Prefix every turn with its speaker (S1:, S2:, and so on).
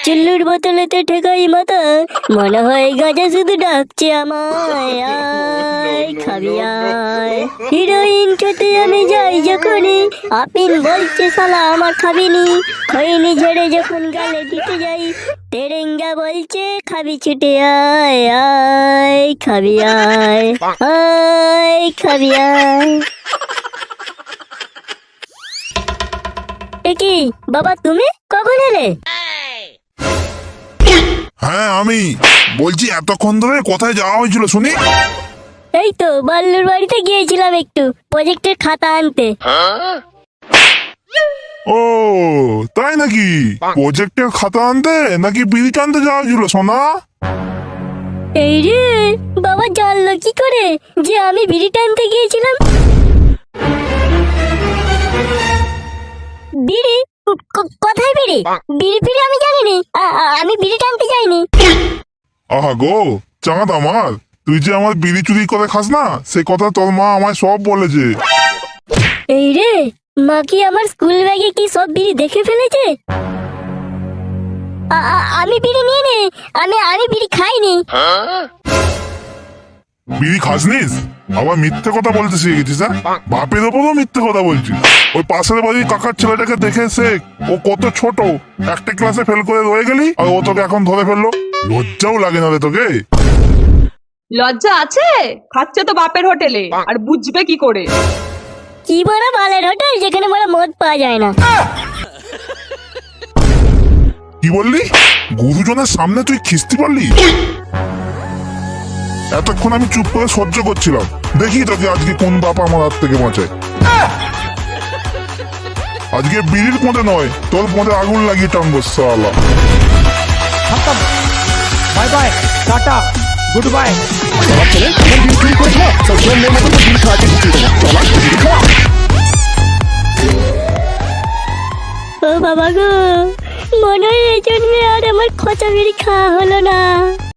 S1: চুল্লুর বোতলেতে ঠেকাই মাথা, মনে হয় গাঁজা শুধু ডাকছে আমায়, আয় খাবি আয়। হিরোইন খেতে আমি যাই যখনই, আপিল বলছে শালা আমার খাবিনি। খৈনি ঝেড়ে যখন গালে দিতে যাই, তেরেঙ্গা বলছে খাবি ছুটে আয়, আয় খাবি আয়, আয় খাবি আয়। কি বাবা, তুমি কখন এলে?
S2: হ্যাঁ আমি বলছি, এতক্ষণ ধরে কোথায় যাওয়া হয়েছিল শুনি?
S1: এই তো বাল্লুর বাড়িতে গিয়েছিলাম একটু প্রজেক্টের খাতা আনতে।
S2: ও তাই নাকি? প্রজেক্টের খাতা আনতে নাকি বিড়ি টানতে যাওয়া হয়েছিল সোনা?
S1: এই রে বাবা, জানলো কি করে যে আমি বিড়ি টানতে গিয়েছিলাম? বিড়ি? কোথায় বিড়ি? বিড়ি ফিরে আমি জানিনি, আমি বিড়ি টানতে যাইনি।
S2: আহা গো চাঁদ আমার, তুই যে আমার বিড়ি চুরি করে খাস না, সে কথা তোর মা আমায় সব বলেছে।
S1: এই রে, মা কি আমার স্কুল ব্যাগে কি সব বিড়ি দেখে ফেলেছে? আমি বিড়ি নিয়ে নে, আমি বিড়ি খাইনি।
S2: বিড়ি খাসনিস? আবার মিথ্যে কথা বলতে শিখে গেছিস? হ্যাঁ, বাপের ওপরও মিথ্যে কথা বলছিস। ওই পাশের বাড়ির কাকার ছেলেটাকে দেখে শেখ, ও কত ছোট, একটা ক্লাসে ফেল করে রয়ে গেলি আর ও তোকে এখন ধরে ফেললো। লজ্জাও লাগে না রে তোকে?
S3: লজ্জা আছে? খাচ্ছে তো বাপের হোটেলে, আর বুঝবে কি করে?
S1: কি বড় বালের হোটেল যেখানে বড় মদ পাওয়া যায় না।
S2: কি বললি? গুরুজনের সামনে তুই খিস্তি পারলি? এতক্ষণ আমি চুপ করে সহ্য করছিলাম, দেখি তোকে আজকে কোন বাবা আমার হাত থেকে বাঁচায়। আজকে বিড়ির পথে নয়, তোর পথে আগুন লাগিয়ে টানবো শালা।
S4: Bye bye, tata, good bye.
S1: ও বাবা গো, মনে হয় এই জন্যে আর আমার খোঁচা বিড়ি খাওয়া হলো না।